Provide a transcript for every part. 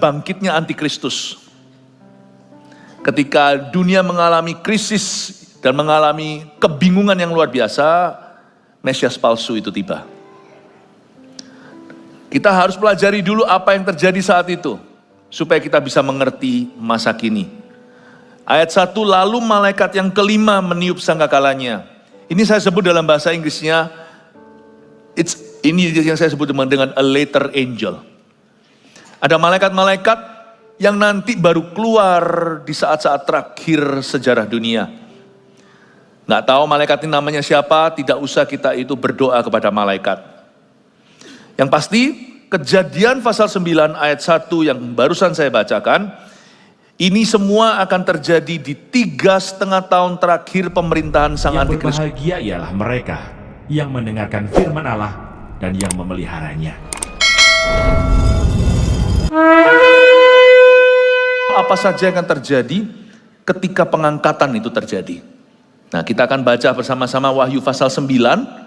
bangkitnya antikristus. Ketika dunia mengalami krisis dan mengalami kebingungan yang luar biasa, Mesias palsu itu tiba. Kita harus pelajari dulu apa yang terjadi saat itu, supaya kita bisa mengerti masa kini. Ayat 1, lalu malaikat yang kelima meniup sangkakalanya. Ini saya sebut dalam bahasa Inggrisnya, ini yang saya sebut dengan a later angel. Ada malaikat-malaikat yang nanti baru keluar di saat-saat terakhir sejarah dunia. Nggak tahu malaikat ini namanya siapa, tidak usah kita itu berdoa kepada malaikat. Yang pasti, Kejadian pasal 9 ayat 1 yang barusan saya bacakan, ini semua akan terjadi di 3,5 tahun terakhir pemerintahan Sang Antikristus. Yang berbahagia ialah mereka yang mendengarkan firman Allah dan yang memeliharanya. Apa saja yang akan terjadi ketika pengangkatan itu terjadi? Nah, kita akan baca bersama-sama Wahyu pasal 9.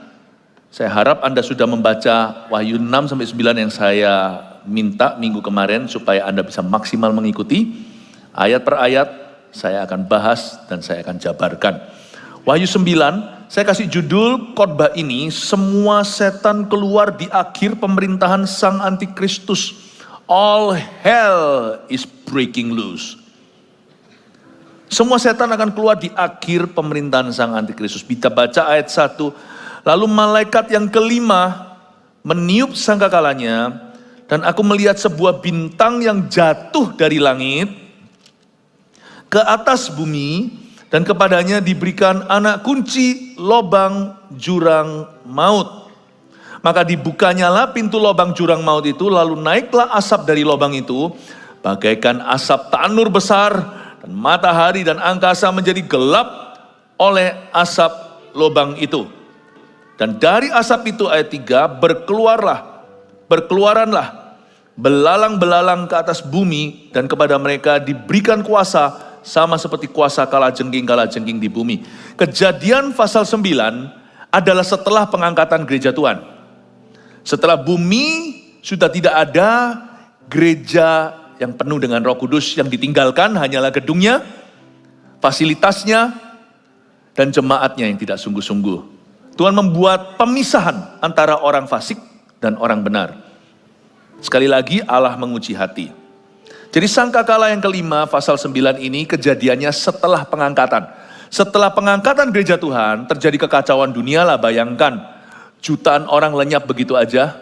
Saya harap Anda sudah membaca Wahyu 6-9 yang saya minta minggu kemarin supaya Anda bisa maksimal mengikuti. Ayat per ayat saya akan bahas dan saya akan jabarkan. Wahyu 9, saya kasih judul khotbah ini, semua setan keluar di akhir pemerintahan Sang Antikristus. All hell is breaking loose. Semua setan akan keluar di akhir pemerintahan Sang Antikristus. Kita baca ayat 1. Lalu malaikat yang kelima meniup sangkakalanya, dan aku melihat sebuah bintang yang jatuh dari langit ke atas bumi, dan kepadanya diberikan anak kunci lobang jurang maut. Maka dibukanyalah pintu lobang jurang maut itu, lalu naiklah asap dari lobang itu, bagaikan asap tanur besar, dan matahari dan angkasa menjadi gelap oleh asap lobang itu. Dan dari asap itu ayat 3, berkeluaranlah belalang-belalang ke atas bumi, dan kepada mereka diberikan kuasa sama seperti kuasa kalajengking di bumi. Kejadian pasal 9 adalah setelah pengangkatan gereja Tuhan. Setelah bumi sudah tidak ada gereja yang penuh dengan Roh Kudus, yang ditinggalkan hanyalah gedungnya, fasilitasnya, dan jemaatnya yang tidak sungguh-sungguh. Tuhan membuat pemisahan antara orang fasik dan orang benar. Sekali lagi Allah menguji hati. Jadi sangkakala yang kelima pasal 9 ini kejadiannya setelah pengangkatan. Setelah pengangkatan gereja Tuhan terjadi kekacauan dunia lah, bayangkan. Jutaan orang lenyap begitu aja.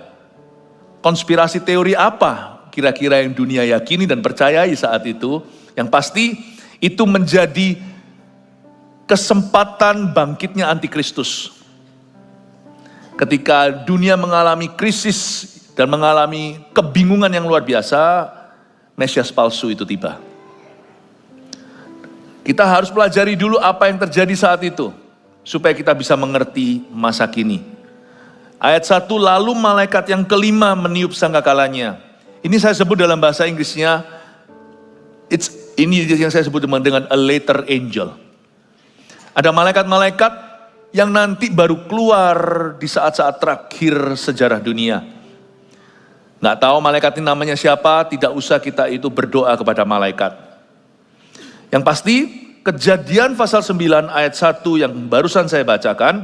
Konspirasi teori apa kira-kira yang dunia yakini dan percayai saat itu? Yang pasti itu menjadi kesempatan bangkitnya antikristus. Ketika dunia mengalami krisis dan mengalami kebingungan yang luar biasa, Mesias palsu itu tiba. Kita harus pelajari dulu apa yang terjadi saat itu, supaya kita bisa mengerti masa kini. Ayat 1, lalu malaikat yang kelima meniup sangkakalanya. Ini saya sebut dalam bahasa Inggrisnya, ini yang saya sebut dengan a later angel. Ada malaikat-malaikat yang nanti baru keluar di saat-saat terakhir sejarah dunia. Nggak tahu malaikat ini namanya siapa, tidak usah kita itu berdoa kepada malaikat. Yang pasti, Kejadian pasal 9 ayat 1 yang barusan saya bacakan,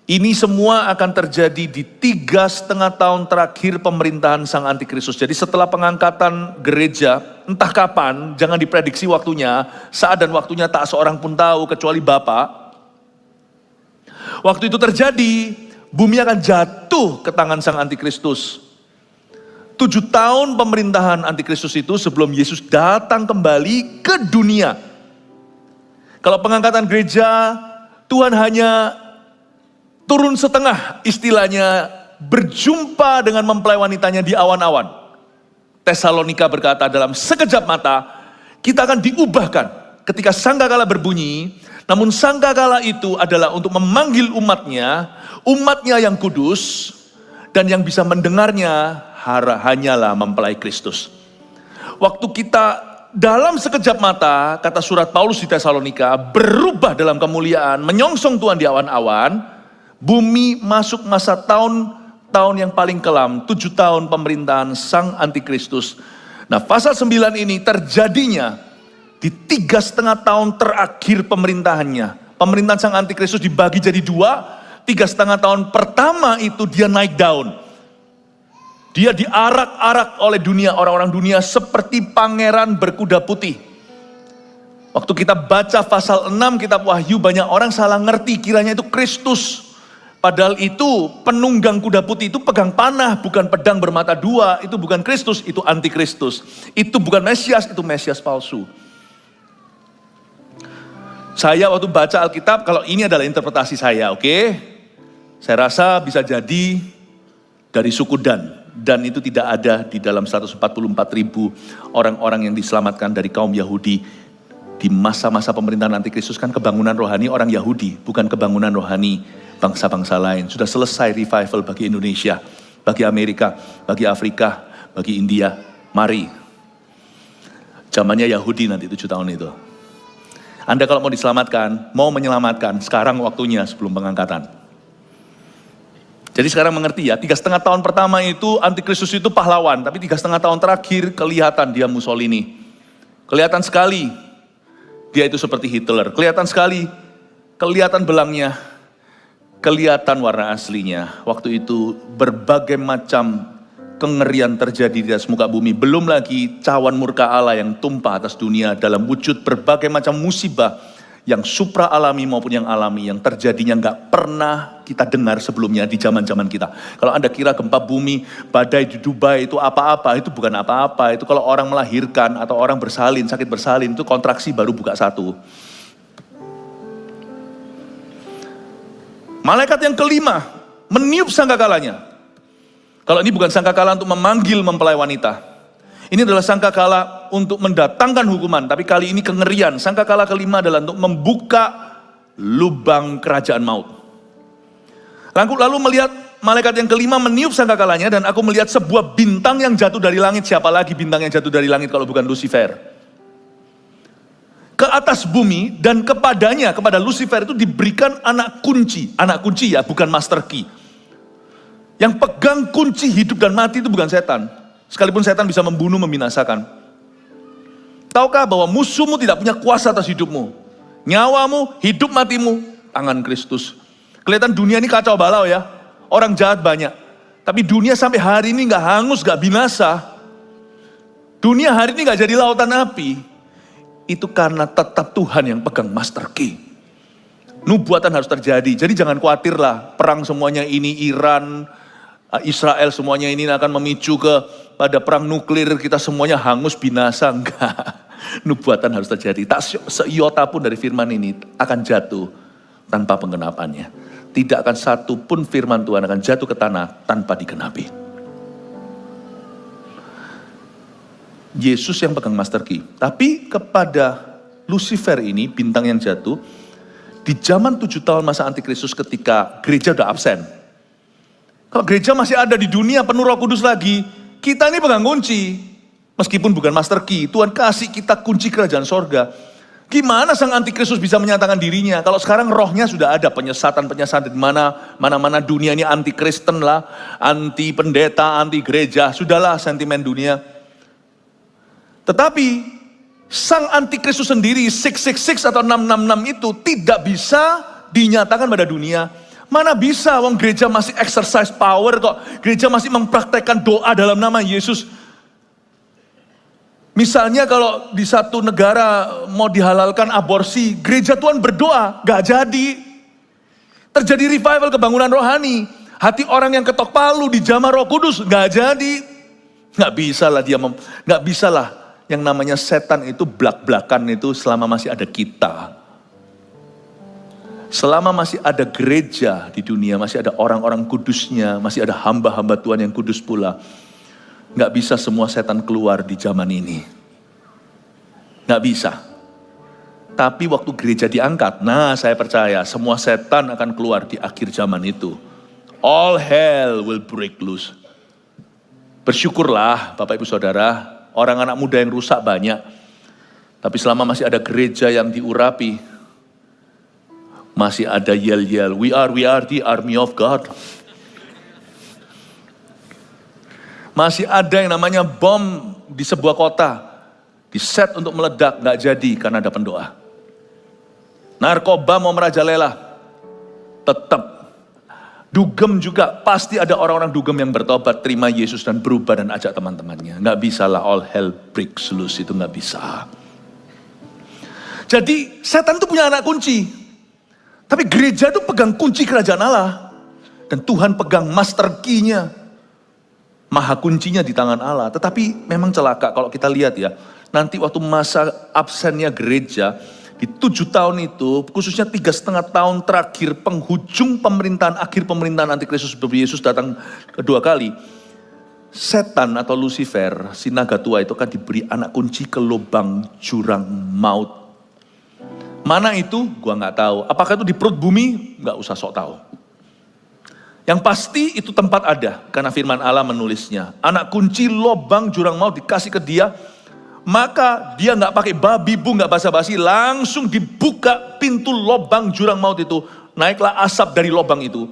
ini semua akan terjadi di 3,5 tahun terakhir pemerintahan Sang Antikristus. Jadi setelah pengangkatan gereja, entah kapan, jangan diprediksi waktunya, saat dan waktunya tak seorang pun tahu kecuali Bapa. Waktu itu terjadi, bumi akan jatuh ke tangan Sang Antikristus. 7 tahun pemerintahan Antikristus itu sebelum Yesus datang kembali ke dunia. Kalau pengangkatan gereja, Tuhan hanya turun setengah, istilahnya berjumpa dengan mempelai wanitanya di awan-awan. Tesalonika berkata, dalam sekejap mata kita akan diubahkan ketika sangkakala berbunyi. Namun sangkakala itu adalah untuk memanggil umatnya yang kudus, dan yang bisa mendengarnya hanyalah mempelai Kristus. Waktu kita dalam sekejap mata, kata surat Paulus di Tesalonika, berubah dalam kemuliaan, menyongsong Tuhan di awan-awan, bumi masuk masa tahun yang paling kelam, 7 tahun pemerintahan Sang Antikristus. Nah, pasal 9 ini terjadinya di 3,5 tahun terakhir pemerintahannya. Pemerintahan sang antikristus dibagi jadi 2, 3,5 tahun pertama itu dia naik daun. Dia diarak-arak oleh dunia, orang-orang dunia seperti pangeran berkuda putih. Waktu kita baca pasal 6 kitab Wahyu, banyak orang salah ngerti kiranya itu Kristus. Padahal itu penunggang kuda putih itu pegang panah, bukan pedang bermata dua. Itu bukan Kristus, itu antikristus. Itu bukan Mesias, itu Mesias palsu. Saya waktu baca Alkitab, kalau ini adalah interpretasi saya, oke? Saya rasa bisa jadi dari suku Dan. Dan itu tidak ada di dalam 144.000 orang-orang yang diselamatkan dari kaum Yahudi. Di masa-masa pemerintahan antikristus kan kebangunan rohani orang Yahudi, bukan kebangunan rohani bangsa-bangsa lain. Sudah selesai revival bagi Indonesia, bagi Amerika, bagi Afrika, bagi India. Mari. Zamannya Yahudi nanti 7 tahun itu. Anda kalau mau diselamatkan, mau menyelamatkan, sekarang waktunya sebelum pengangkatan. Jadi sekarang mengerti ya, 3,5 tahun pertama itu antikristus itu pahlawan, tapi 3,5 tahun terakhir kelihatan dia Mussolini. Kelihatan sekali dia itu seperti Hitler. Kelihatan sekali, kelihatan belangnya, kelihatan warna aslinya. Waktu itu berbagai macam kengerian terjadi di atas muka bumi. Belum lagi cawan murka Allah yang tumpah atas dunia dalam wujud berbagai macam musibah yang supra alami maupun yang alami, yang terjadinya nggak pernah kita dengar sebelumnya di zaman-zaman kita. Kalau Anda kira gempa bumi, badai di Dubai itu apa-apa, itu bukan apa-apa. Itu kalau orang melahirkan atau orang bersalin, sakit bersalin, itu kontraksi baru buka 1. Malaikat yang kelima meniup sangkakalanya. Kalau ini bukan sangkakala untuk memanggil mempelai wanita. Ini adalah sangkakala untuk mendatangkan hukuman, tapi kali ini kengerian. Sangkakala kelima adalah untuk membuka lubang kerajaan maut. Lalu melihat malaikat yang kelima meniup sangkakalanya, dan aku melihat sebuah bintang yang jatuh dari langit. Siapa lagi bintang yang jatuh dari langit kalau bukan Lucifer? Ke atas bumi, dan kepadanya, kepada Lucifer itu diberikan anak kunci. Anak kunci ya, bukan master key. Yang pegang kunci hidup dan mati itu bukan setan. Sekalipun setan bisa membunuh, membinasakan. Tahukah bahwa musuhmu tidak punya kuasa atas hidupmu? Nyawamu, hidup matimu, tangan Kristus. Kelihatan dunia ini kacau balau ya. Orang jahat banyak. Tapi dunia sampai hari ini gak hangus, gak binasa. Dunia hari ini gak jadi lautan api. Itu karena tetap Tuhan yang pegang master key. Nubuatan harus terjadi. Jadi jangan khawatirlah. Perang semuanya ini, Iran, Israel semuanya ini akan memicu pada perang nuklir, kita semuanya hangus binasa. Enggak. Nubuatan harus terjadi. Tak seiota pun dari firman ini akan jatuh tanpa penggenapannya. Tidak akan satu pun firman Tuhan akan jatuh ke tanah tanpa digenapi. Yesus yang pegang master key. Tapi kepada Lucifer ini, bintang yang jatuh, di zaman 7 tahun masa antikristus ketika gereja udah absen. Kalau gereja masih ada di dunia penuh Roh Kudus lagi, kita ini pegang kunci. Meskipun bukan master key, Tuhan kasih kita kunci kerajaan sorga. Gimana sang antikristus bisa menyatakan dirinya? Kalau sekarang rohnya sudah ada, penyesatan di mana-mana dunia ini anti Kristen lah, anti pendeta, anti gereja, sudahlah sentimen dunia. Tetapi sang antikristus sendiri 666 atau 666 itu tidak bisa dinyatakan pada dunia. Mana bisa, wong gereja masih exercise power kok. Gereja masih mempraktekkan doa dalam nama Yesus. Misalnya kalau di satu negara mau dihalalkan aborsi, gereja Tuhan berdoa, gak jadi. Terjadi revival kebangunan rohani. Hati orang yang ketok palu dijamah Roh Kudus, gak jadi. Gak bisa lah gak bisa lah yang namanya setan itu blak-blakan itu selama masih ada kita. Selama masih ada gereja di dunia, masih ada orang-orang kudusnya, masih ada hamba-hamba Tuhan yang kudus pula. Gak bisa semua setan keluar di zaman ini. Gak bisa. Tapi waktu gereja diangkat, nah saya percaya semua setan akan keluar di akhir zaman itu. All hell will break loose. Bersyukurlah Bapak Ibu Saudara, orang anak muda yang rusak banyak. Tapi selama masih ada gereja yang diurapi, masih ada yel-yel, we are the army of God. Masih ada yang namanya bom di sebuah kota. Diset untuk meledak, nggak jadi karena ada pendoa. Narkoba mau merajalela. Tetap. Dugem juga, pasti ada orang-orang dugem yang bertobat, terima Yesus dan berubah dan ajak teman-temannya. Nggak bisa lah all hell breaks loose, itu nggak bisa. Jadi setan itu punya anak kunci. Tapi gereja itu pegang kunci kerajaan Allah. Dan Tuhan pegang master key-nya. Maha kuncinya di tangan Allah. Tetapi memang celaka kalau kita lihat ya. Nanti waktu masa absennya gereja, di 7 tahun itu, khususnya 3,5 tahun terakhir penghujung pemerintahan, akhir pemerintahan Antikristus Yesus datang kedua kali. Setan atau Lucifer, si naga tua itu akan diberi anak kunci ke lubang jurang maut. Mana itu? Gua nggak tahu. Apakah itu di perut bumi? Nggak usah sok tahu. Yang pasti itu tempat ada, karena firman Allah menulisnya. Anak kunci lubang jurang maut dikasih ke dia, maka dia nggak pakai babi bu, nggak basa-basi, langsung dibuka pintu lubang jurang maut itu. Naiklah asap dari lubang itu.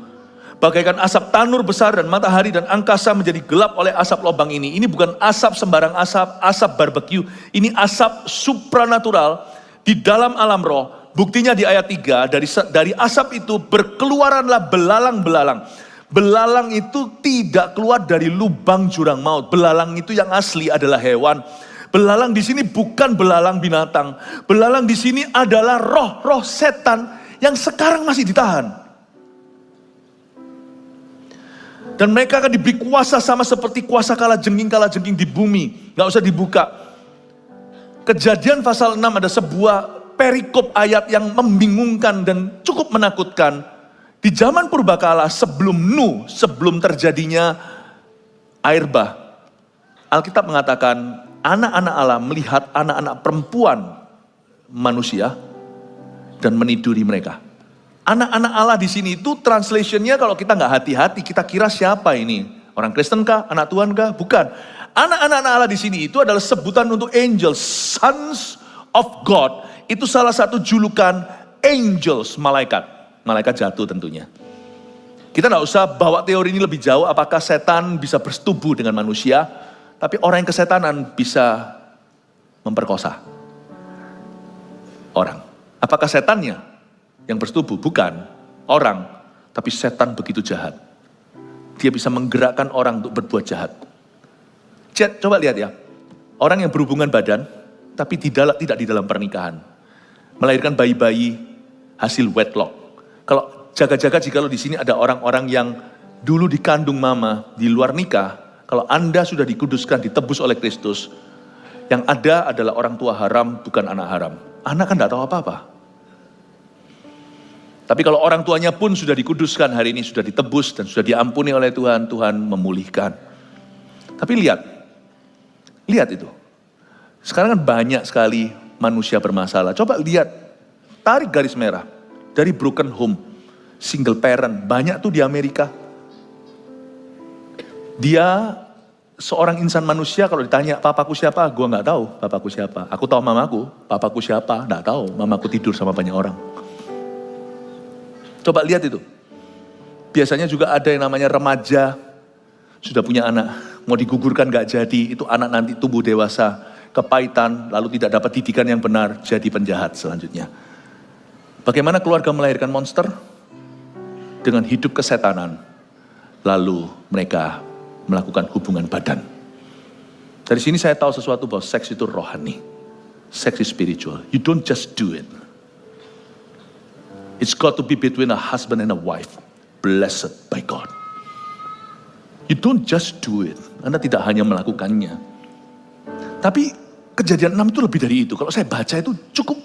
Bagaikan asap tanur besar dan matahari dan angkasa menjadi gelap oleh asap lubang ini. Ini bukan asap sembarang asap, asap barbeque. Ini asap supranatural di dalam alam roh. Buktinya di ayat 3, dari asap itu berkeluaranlah belalang-belalang. Belalang itu tidak keluar dari lubang jurang maut. Belalang itu yang asli adalah hewan. Belalang di sini bukan belalang binatang. Belalang di sini adalah roh-roh setan yang sekarang masih ditahan. Dan mereka akan diberi kuasa sama seperti kuasa kalajengking di bumi. Gak usah dibuka. Kejadian pasal 6 ada sebuah perikop ayat yang membingungkan dan cukup menakutkan. Di zaman purbakala sebelum Nuh, sebelum terjadinya air bah, Alkitab mengatakan anak-anak Allah melihat anak-anak perempuan manusia dan meniduri mereka. Anak-anak Allah di sini itu translationnya kalau kita nggak hati-hati kita kira siapa ini? Orang Kristen kah? Anak Tuhan kah? Bukan. Anak-anak Allah di sini itu adalah sebutan untuk angels, sons of God. Itu salah satu julukan angels, malaikat. Malaikat jatuh tentunya. Kita nggak usah bawa teori ini lebih jauh, apakah setan bisa bersetubuh dengan manusia, tapi orang yang kesetanan bisa memperkosa orang. Apakah setannya yang bersetubuh? Bukan. Orang, tapi setan begitu jahat. Dia bisa menggerakkan orang untuk berbuat jahat. Coba lihat ya, orang yang berhubungan badan, tapi tidak di dalam pernikahan. Melahirkan bayi-bayi hasil wedlock. Kalau jaga-jaga jikalau di sini ada orang-orang yang dulu dikandung mama di luar nikah, kalau Anda sudah dikuduskan, ditebus oleh Kristus, yang ada adalah orang tua haram, bukan anak haram. Anak kan tidak tahu apa-apa. Tapi kalau orang tuanya pun sudah dikuduskan hari ini, sudah ditebus dan sudah diampuni oleh Tuhan, Tuhan memulihkan. Tapi lihat itu. Sekarang kan banyak sekali manusia bermasalah. Coba lihat, tarik garis merah. Dari broken home, single parent, banyak tuh di Amerika. Dia seorang insan manusia kalau ditanya, papaku siapa? Gue gak tahu papaku siapa. Aku tahu mamaku, papaku siapa? Gak tahu, mamaku tidur sama banyak orang. Coba lihat itu. Biasanya juga ada yang namanya remaja, sudah punya anak, mau digugurkan gak jadi, itu anak nanti tumbuh dewasa, kepahitan, lalu tidak dapat didikan yang benar, jadi penjahat selanjutnya. Bagaimana keluarga melahirkan monster? Dengan hidup kesetanan. Lalu mereka melakukan hubungan badan. Dari sini saya tahu sesuatu bahwa seks itu rohani. Seks is spiritual. You don't just do it. It's got to be between a husband and a wife. Blessed by God. You don't just do it. Anda tidak hanya melakukannya. Tapi kejadian 6 itu lebih dari itu. Kalau saya baca itu cukup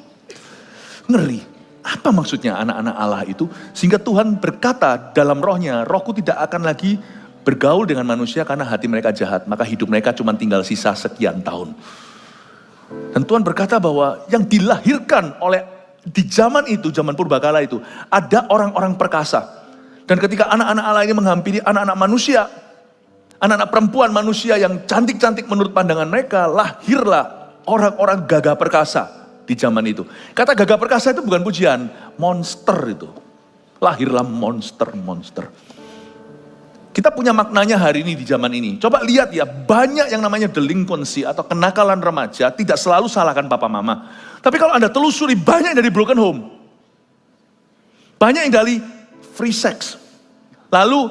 ngeri. Apa maksudnya anak-anak Allah itu? Sehingga Tuhan berkata dalam rohnya, rohku tidak akan lagi bergaul dengan manusia karena hati mereka jahat. Maka hidup mereka cuma tinggal sisa sekian tahun. Dan Tuhan berkata bahwa yang dilahirkan oleh di zaman itu, zaman purbakala itu, ada orang-orang perkasa. Dan ketika anak-anak Allah ini menghampiri anak-anak manusia, anak-anak perempuan manusia yang cantik-cantik menurut pandangan mereka, lahirlah orang-orang gagah perkasa. Di zaman itu. Kata gagah perkasa itu bukan pujian. Monster itu. Lahirlah monster-monster. Kita punya maknanya hari ini di zaman ini. Coba lihat ya, banyak yang namanya delinquency atau kenakalan remaja tidak selalu salahkan papa mama. Tapi kalau Anda telusuri, banyak yang dari broken home. Banyak yang dari free sex. Lalu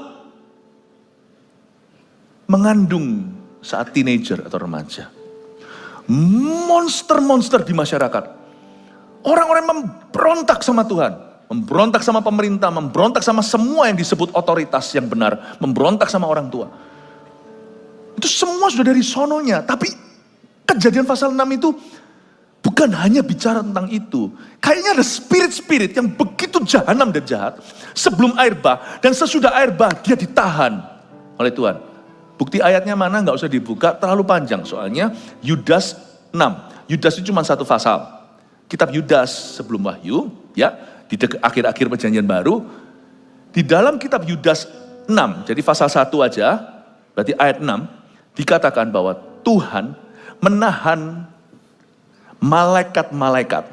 mengandung saat teenager atau remaja. Monster-monster di masyarakat. Orang-orang memberontak sama Tuhan. Memberontak sama pemerintah, memberontak sama semua yang disebut otoritas yang benar. Memberontak sama orang tua. Itu semua sudah dari sononya. Tapi Kejadian pasal 6 itu bukan hanya bicara tentang itu. Kayaknya ada spirit-spirit yang begitu jahanam dan jahat. Sebelum air bah dan sesudah air bah dia ditahan oleh Tuhan. Bukti ayatnya mana nggak usah dibuka, terlalu panjang soalnya. Yudas 6. Yudas itu cuma satu pasal. Kitab Yudas sebelum Wahyu, ya, di akhir-akhir Perjanjian Baru. Di dalam kitab Yudas 6, jadi pasal 1 aja, berarti ayat 6, dikatakan bahwa Tuhan menahan malaikat-malaikat,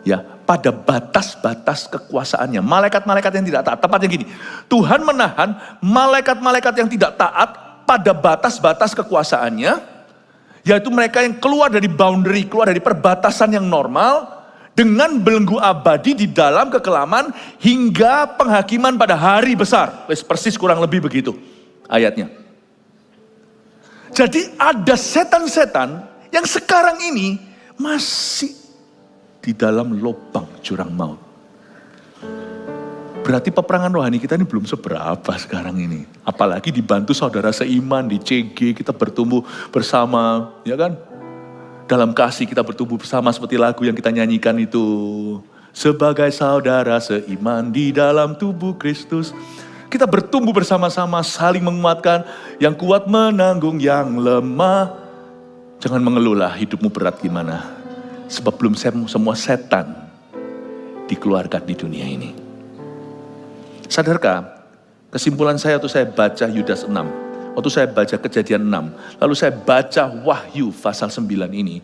ya, pada batas-batas kekuasaannya. Malaikat-malaikat yang tidak taat, tepatnya gini, Tuhan menahan malaikat-malaikat yang tidak taat pada batas-batas kekuasaannya, yaitu mereka yang keluar dari boundary, keluar dari perbatasan yang normal, dengan belenggu abadi di dalam kekelaman hingga penghakiman pada hari besar. Persis kurang lebih begitu ayatnya. Jadi ada setan-setan yang sekarang ini masih di dalam lubang jurang maut. Berarti peperangan rohani kita ini belum seberapa sekarang ini. Apalagi dibantu saudara seiman di CG, kita bertumbuh bersama, ya kan? Dalam kasih kita bertumbuh bersama seperti lagu yang kita nyanyikan itu. Sebagai saudara seiman di dalam tubuh Kristus. Kita bertumbuh bersama-sama, saling menguatkan. Yang kuat menanggung yang lemah. Jangan mengeluhlah hidupmu berat gimana. Sebab belum semua setan dikeluarkan di dunia ini. Sadarkah, kesimpulan saya waktu saya baca Yudas 6. Waktu saya baca Kejadian 6, lalu saya baca Wahyu pasal 9 ini,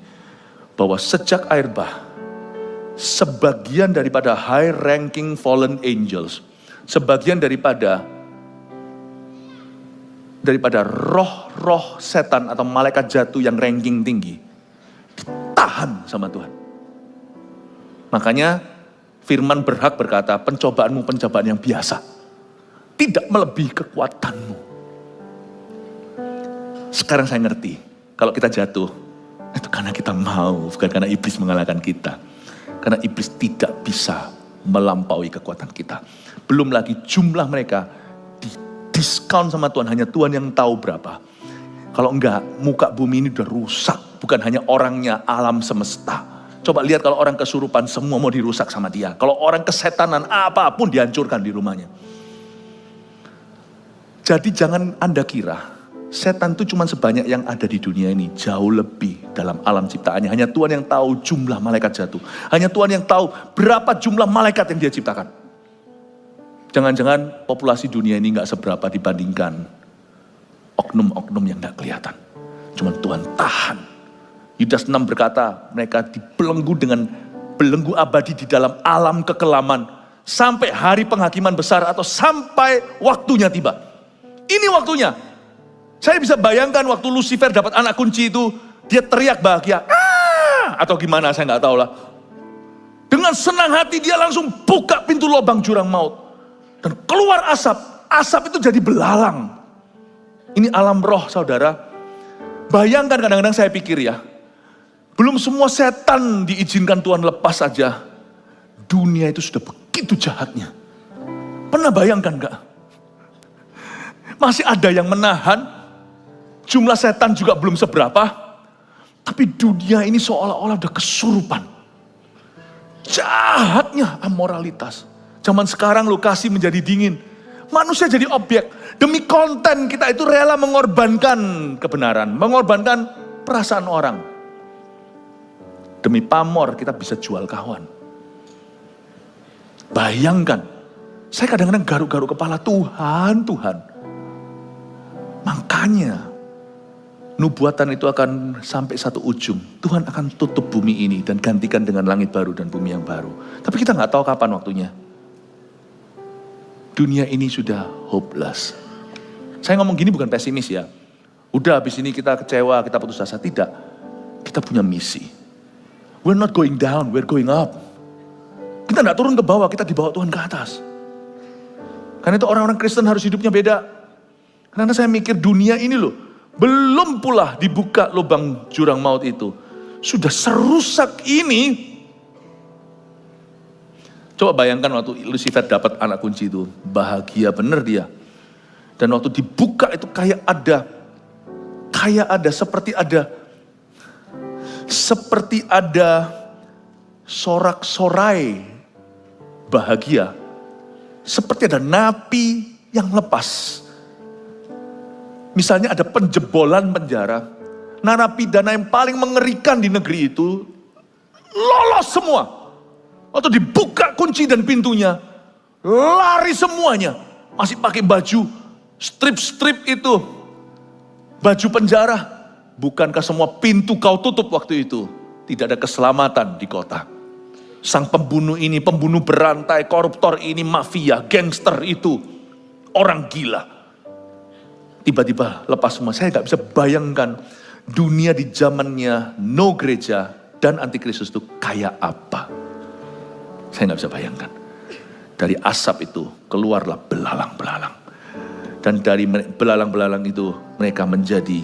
bahwa sejak air bah, sebagian daripada high ranking fallen angels, sebagian daripada roh-roh setan atau malaikat jatuh yang ranking tinggi, ditahan sama Tuhan. Makanya firman berhak berkata, pencobaanmu pencobaan yang biasa, tidak melebihi kekuatanmu. Sekarang saya ngerti, kalau kita jatuh, itu karena kita mau, bukan karena iblis mengalahkan kita. Karena iblis tidak bisa melampaui kekuatan kita. Belum lagi jumlah mereka didiskon sama Tuhan, hanya Tuhan yang tahu berapa. Kalau enggak, muka bumi ini udah rusak, bukan hanya orangnya, alam semesta. Coba lihat kalau orang kesurupan, semua mau dirusak sama dia. Kalau orang kesetanan, apapun dihancurkan di rumahnya. Jadi jangan Anda kira, setan itu cuma sebanyak yang ada di dunia ini. Jauh lebih dalam alam ciptaannya. Hanya Tuhan yang tahu jumlah malaikat jatuh. Hanya Tuhan yang tahu berapa jumlah malaikat yang dia ciptakan. Jangan-jangan populasi dunia ini gak seberapa dibandingkan oknum-oknum yang gak kelihatan. Cuma Tuhan tahan. Yudas 6 berkata, mereka dibelenggu dengan belenggu abadi di dalam alam kekelaman. Sampai hari penghakiman besar atau sampai waktunya tiba. Ini waktunya. Saya bisa bayangkan waktu Lucifer dapat anak kunci itu, dia teriak bahagia, atau gimana saya nggak tahu lah. Dengan senang hati dia langsung buka pintu lubang jurang maut. Dan keluar asap, asap itu jadi belalang. Ini alam roh saudara. Bayangkan kadang-kadang saya pikir ya, belum semua setan diizinkan Tuhan lepas saja. Dunia itu sudah begitu jahatnya. Pernah bayangkan nggak? Masih ada yang menahan. Jumlah setan juga belum seberapa, tapi dunia ini seolah-olah udah kesurupan. Jahatnya amoralitas. Zaman sekarang lokasi menjadi dingin. Manusia jadi objek. Demi konten kita itu rela mengorbankan kebenaran, mengorbankan perasaan orang. Demi pamor kita bisa jual kawan. Bayangkan, saya kadang-kadang garuk-garuk kepala, Tuhan. Makanya, nubuatan itu akan sampai satu ujung. Tuhan akan tutup bumi ini dan gantikan dengan langit baru dan bumi yang baru. Tapi kita nggak tahu kapan waktunya. Dunia ini sudah hopeless. Saya ngomong gini bukan pesimis ya. Udah habis ini kita kecewa, kita putus asa. Tidak. Kita punya misi. We're not going down, we're going up. Kita tidak turun ke bawah, kita dibawa Tuhan ke atas. Karena itu orang-orang Kristen harus hidupnya beda. Karena saya mikir dunia ini loh, belum pula dibuka lubang jurang maut itu. Sudah serusak ini. Coba bayangkan waktu Lucifer dapat anak kunci itu, bahagia bener dia. Dan waktu dibuka itu kayak ada seperti ada sorak-sorai bahagia. Seperti ada napi yang lepas. Misalnya ada penjebolan penjara, narapidana yang paling mengerikan di negeri itu lolos semua. Waktu dibuka kunci dan pintunya, lari semuanya. Masih pakai baju strip-strip itu, baju penjara. Bukankah semua pintu kau tutup waktu itu? Tidak ada keselamatan di kota. Sang pembunuh ini, pembunuh berantai, koruptor ini, mafia, gangster itu, orang gila. Tiba-tiba lepas semua. Saya gak bisa bayangkan dunia di zamannya no gereja dan antikristus itu kayak apa. Saya gak bisa bayangkan. Dari asap itu keluarlah belalang-belalang. Dan dari belalang-belalang itu mereka menjadi,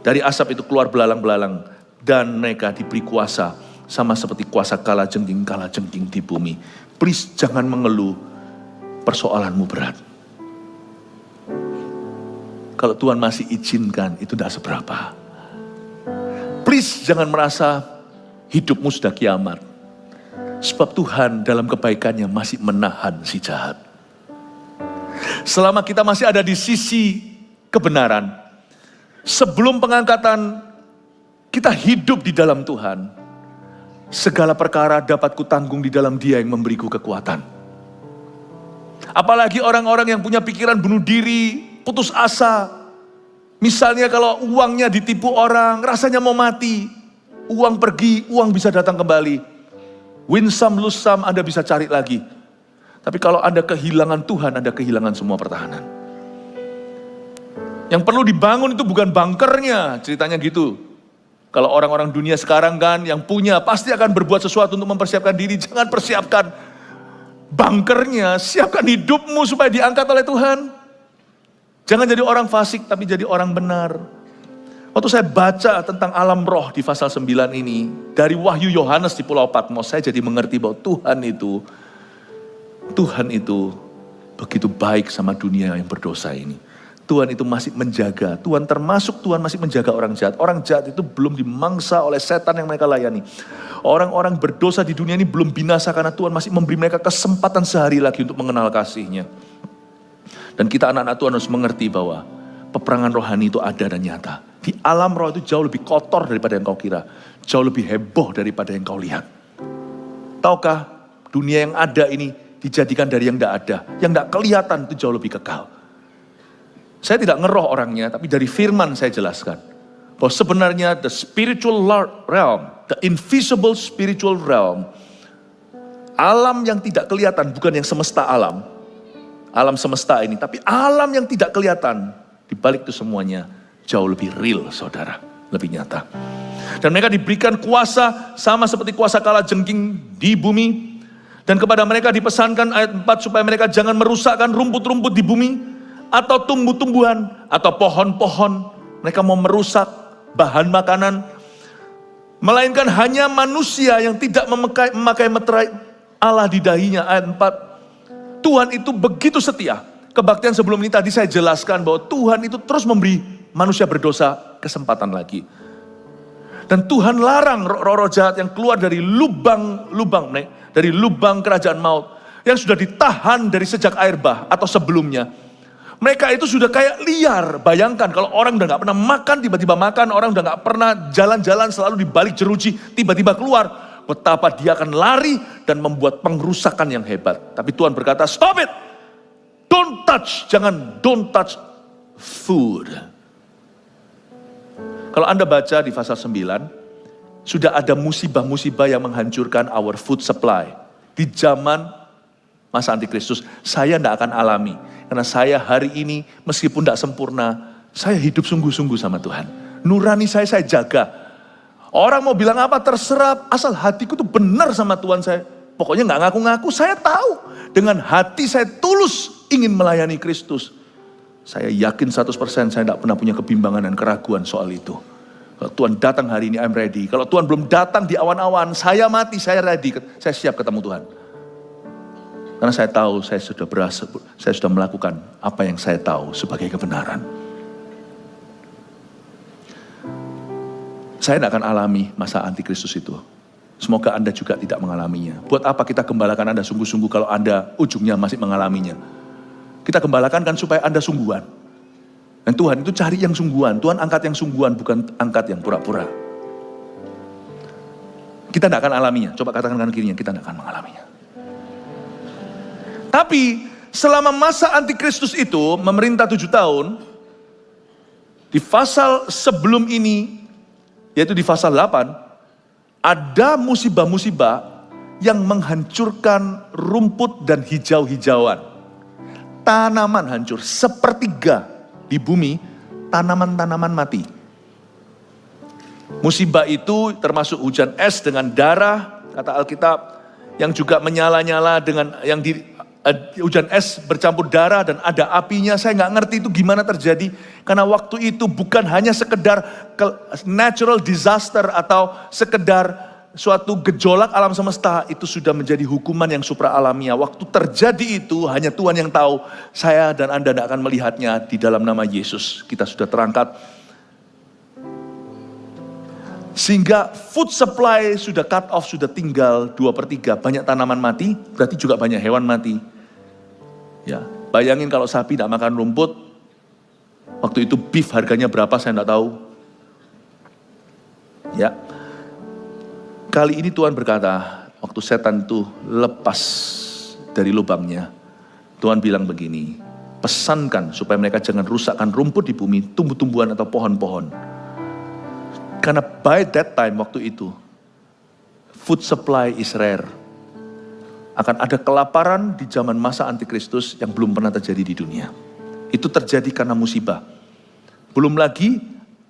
dari asap itu keluar belalang-belalang. Dan mereka diberi kuasa, sama seperti kuasa kalajengking di bumi. Please jangan mengeluh, persoalanmu berat. Kalau Tuhan masih izinkan, itu tidak seberapa. Please jangan merasa hidupmu sudah kiamat. Sebab Tuhan dalam kebaikannya masih menahan si jahat. Selama kita masih ada di sisi kebenaran, sebelum pengangkatan kita hidup di dalam Tuhan, segala perkara dapat kutanggung di dalam Dia yang memberiku kekuatan. Apalagi orang-orang yang punya pikiran bunuh diri, putus asa. Misalnya kalau uangnya ditipu orang, rasanya mau mati. Uang pergi, uang bisa datang kembali. Win some, lose some, Anda bisa cari lagi. Tapi kalau Anda kehilangan Tuhan, Anda kehilangan semua pertahanan. Yang perlu dibangun itu bukan bunkernya, ceritanya gitu. Kalau orang-orang dunia sekarang kan yang punya pasti akan berbuat sesuatu untuk mempersiapkan diri. Jangan persiapkan bunkernya, siapkan hidupmu supaya diangkat oleh Tuhan. Jangan jadi orang fasik tapi jadi orang benar. Waktu saya baca tentang alam roh di pasal 9 ini, dari Wahyu Yohanes di Pulau Patmos, saya jadi mengerti bahwa Tuhan itu begitu baik sama dunia yang berdosa ini. Tuhan itu masih menjaga, Tuhan masih menjaga orang jahat. Orang jahat itu belum dimangsa oleh setan yang mereka layani. Orang-orang berdosa di dunia ini belum binasa karena Tuhan masih memberi mereka kesempatan sehari lagi untuk mengenal kasih-Nya. Dan kita anak-anak Tuhan harus mengerti bahwa peperangan rohani itu ada dan nyata. Di alam roh itu jauh lebih kotor daripada yang kau kira. Jauh lebih heboh daripada yang kau lihat. Tahukah dunia yang ada ini dijadikan dari yang tidak ada. Yang tidak kelihatan itu jauh lebih kekal. Saya tidak ngeroh orangnya, tapi dari firman saya jelaskan. Bahwa sebenarnya the spiritual realm, the invisible spiritual realm. Alam yang tidak kelihatan, bukan yang semesta alam. Alam semesta ini, tapi alam yang tidak kelihatan. Di balik itu semuanya jauh lebih real, saudara, lebih nyata. Dan mereka diberikan kuasa sama seperti kuasa kalajengking di bumi. Dan kepada mereka dipesankan ayat 4 supaya mereka jangan merusakkan rumput-rumput di bumi atau tumbuh-tumbuhan atau pohon-pohon. Mereka mau merusak bahan makanan, melainkan hanya manusia yang tidak memakai meterai Allah di dahinya. Ayat 4. Tuhan itu begitu setia. Kebaktian sebelum ini tadi saya jelaskan bahwa Tuhan itu terus memberi manusia berdosa kesempatan lagi. Dan Tuhan larang roh-roh jahat yang keluar dari lubang kerajaan maut yang sudah ditahan dari sejak air bah atau sebelumnya. Mereka itu sudah kayak liar. Bayangkan kalau orang udah gak pernah makan, tiba-tiba makan. Orang udah gak pernah jalan-jalan, selalu di balik jeruji, tiba-tiba keluar. Betapa dia akan lari dan membuat pengrusakan yang hebat. Tapi Tuhan berkata, stop it! Don't touch food. Kalau Anda baca di pasal 9, sudah ada musibah-musibah yang menghancurkan our food supply. Di zaman masa antikristus, saya tidak akan alami. Karena saya hari ini meskipun tidak sempurna, saya hidup sungguh-sungguh sama Tuhan. Nurani saya jaga. Orang mau bilang apa terserah, asal hatiku tuh benar sama Tuhan saya. Pokoknya nggak ngaku-ngaku, saya tahu. Dengan hati saya tulus ingin melayani Kristus. Saya yakin 100% saya tidak pernah punya kebimbangan dan keraguan soal itu. Kalau Tuhan datang hari ini, I'm ready. Kalau Tuhan belum datang di awan-awan, saya mati, saya ready. Saya siap ketemu Tuhan. Karena saya tahu saya sudah melakukan apa yang saya tahu sebagai kebenaran. Saya tidak akan alami masa antikristus itu. Semoga Anda juga tidak mengalaminya. Buat apa kita gembalakan Anda sungguh-sungguh kalau Anda ujungnya masih mengalaminya? Kita gembalakan kan supaya Anda sungguhan. Dan Tuhan itu cari yang sungguhan. Tuhan angkat yang sungguhan, bukan angkat yang pura-pura. Kita tidak akan alaminya. Coba katakan kanan kirinya, kita tidak akan mengalaminya. Tapi selama masa antikristus itu memerintah 7 tahun, di pasal sebelum ini, yaitu di pasal 8, ada musibah-musibah yang menghancurkan rumput dan hijau-hijauan. Tanaman hancur, sepertiga di bumi, tanaman-tanaman mati. Musibah itu termasuk hujan es dengan darah, kata Alkitab, yang juga menyala-nyala dengan yang hujan es bercampur darah dan ada apinya. Saya nggak ngerti itu gimana terjadi, karena waktu itu bukan hanya sekedar natural disaster atau sekedar suatu gejolak alam semesta, itu sudah menjadi hukuman yang supra alamiah. Waktu terjadi itu hanya Tuhan yang tahu. Saya dan Anda tidak akan melihatnya. Di dalam nama Yesus kita sudah terangkat. Sehingga food supply sudah cut off, sudah tinggal 2/3. Banyak tanaman mati, berarti juga banyak hewan mati. Ya, bayangin kalau sapi tidak makan rumput. Waktu itu beef harganya berapa saya tidak tahu. Ya. Kali ini Tuhan berkata, waktu setan itu lepas dari lubangnya, Tuhan bilang begini, pesankan supaya mereka jangan rusakkan rumput di bumi, tumbuh-tumbuhan atau pohon-pohon. Karena by that time, waktu itu, food supply is rare. Akan ada kelaparan di zaman masa antikristus yang belum pernah terjadi di dunia. Itu terjadi karena musibah. Belum lagi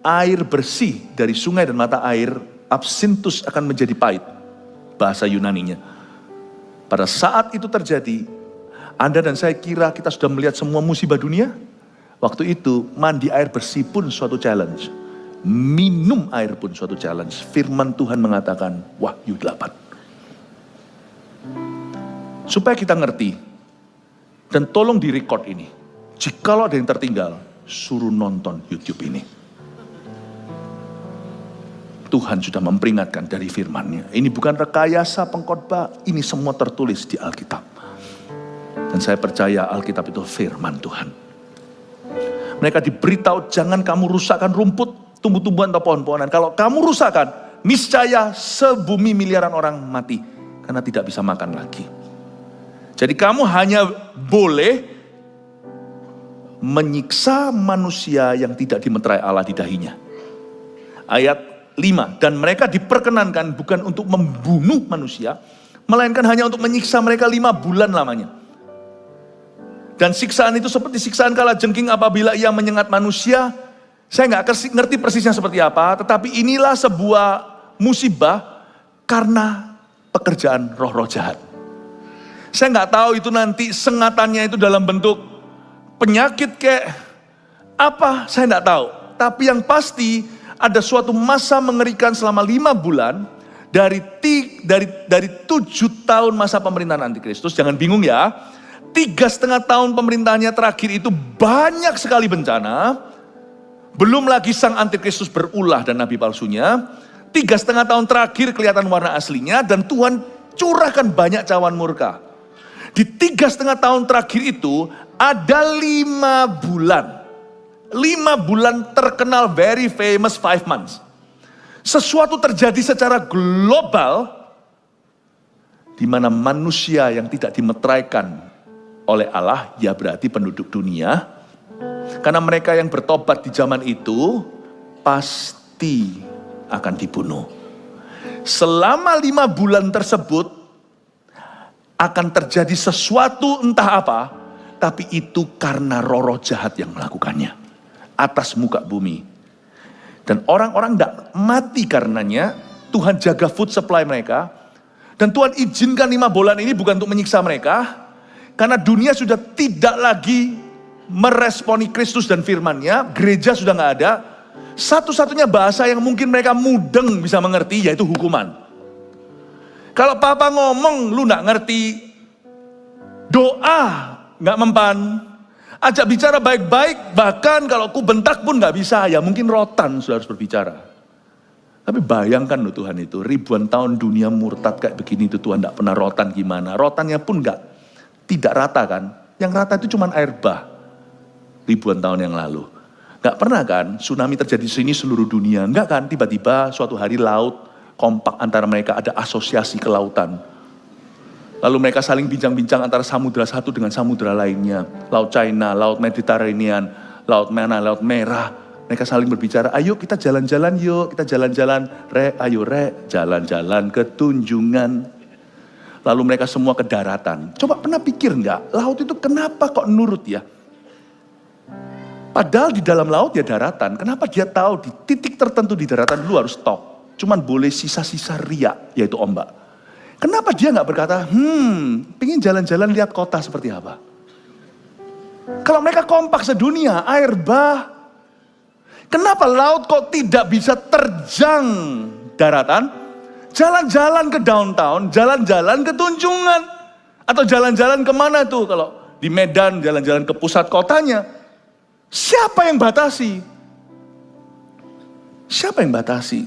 air bersih dari sungai dan mata air, absintus akan menjadi pahit, bahasa Yunaninya. Pada saat itu terjadi, Anda dan saya kira kita sudah melihat semua musibah dunia. Waktu itu mandi air bersih pun suatu challenge. Minum air pun suatu challenge. Firman Tuhan mengatakan, Wahyu 8. Supaya kita ngerti, dan tolong direcord ini. Jikalau ada yang tertinggal, suruh nonton YouTube ini. Tuhan sudah memperingatkan dari firman-Nya. Ini bukan rekayasa pengkhotbah, ini semua tertulis di Alkitab. Dan saya percaya Alkitab itu firman Tuhan. Mereka diberitahu, jangan kamu rusakkan rumput, tumbuh-tumbuhan atau pohon-pohonan. Kalau kamu rusakkan, niscaya sebumi miliaran orang mati. Karena tidak bisa makan lagi. Jadi kamu hanya boleh menyiksa manusia yang tidak dimeterai Allah di dahinya. Ayat 5, dan mereka diperkenankan bukan untuk membunuh manusia, melainkan hanya untuk menyiksa mereka 5 bulan lamanya. Dan siksaan itu seperti siksaan kalajengking apabila ia menyengat manusia. Saya nggak ngerti persisnya seperti apa, tetapi inilah sebuah musibah karena pekerjaan roh-roh jahat. Saya nggak tahu itu nanti sengatannya itu dalam bentuk penyakit kayak apa, saya nggak tahu. Tapi yang pasti ada suatu masa mengerikan selama 5 bulan dari 7 tahun masa pemerintahan antikristus. Jangan bingung ya, 3,5 tahun pemerintahnya terakhir itu banyak sekali bencana. Belum lagi sang antikristus berulah dan nabi palsunya. 3,5 tahun terakhir kelihatan warna aslinya dan Tuhan curahkan banyak cawan murka. Di 3,5 tahun terakhir itu ada 5 bulan. 5 bulan terkenal, very famous 5 months. Sesuatu terjadi secara global, di mana manusia yang tidak dimeteraikan oleh Allah, ya berarti penduduk dunia, karena mereka yang bertobat di zaman itu, pasti akan dibunuh. Selama 5 bulan tersebut, akan terjadi sesuatu entah apa, tapi itu karena roh-roh jahat yang melakukannya atas muka bumi. Dan orang-orang tidak mati karenanya. Tuhan jaga food supply mereka. Dan Tuhan izinkan 5 bulan ini bukan untuk menyiksa mereka, karena dunia sudah tidak lagi meresponi Kristus dan firman-Nya. Gereja sudah nggak ada. Satu-satunya bahasa yang mungkin mereka mudeng bisa mengerti yaitu hukuman. Kalau papa ngomong lu nggak ngerti, doa nggak mempan, ajak bicara baik-baik, bahkan kalau ku bentak pun nggak bisa, ya mungkin rotan sudah harus berbicara. Tapi bayangkan loh Tuhan itu, ribuan tahun dunia murtad kayak begini itu Tuhan tidak pernah rotan gimana. Rotannya pun tidak rata kan. Yang rata itu cuma air bah. Ribuan tahun yang lalu. Gak pernah kan tsunami terjadi di sini seluruh dunia. Enggak kan, tiba-tiba suatu hari laut kompak antara mereka, ada asosiasi kelautan. Lalu mereka saling bincang-bincang antara samudra satu dengan samudra lainnya. Laut China, Laut Mediterranean, Laut mana, Laut Merah. Mereka saling berbicara, ayo kita jalan-jalan yuk, kita jalan-jalan. Ayo jalan-jalan ke Tunjungan. Lalu mereka semua ke daratan. Coba pernah pikir enggak, laut itu kenapa kok nurut ya? Padahal di dalam laut ya daratan. Kenapa dia tahu di titik tertentu di daratan dulu harus stop. Cuman boleh sisa-sisa riak, yaitu ombak. Kenapa dia nggak berkata, pengen jalan-jalan lihat kota seperti apa? Kalau mereka kompak sedunia, air bah. Kenapa laut kok tidak bisa terjang daratan? Jalan-jalan ke downtown, jalan-jalan ke Tunjungan. Atau jalan-jalan kemana tuh? Kalau di Medan, jalan-jalan ke pusat kotanya. Siapa yang batasi? Siapa yang batasi?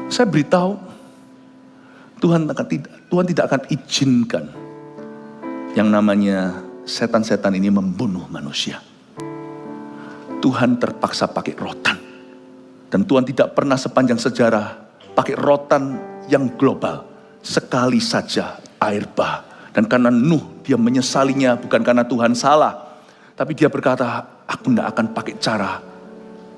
Saya beritahu, Tuhan tidak akan izinkan yang namanya setan-setan ini membunuh manusia. Tuhan terpaksa pakai rotan. Dan Tuhan tidak pernah sepanjang sejarah pakai rotan yang global. Sekali saja air bah. Dan karena Nuh dia menyesalinya bukan karena Tuhan salah. Tapi dia berkata, aku tidak akan pakai cara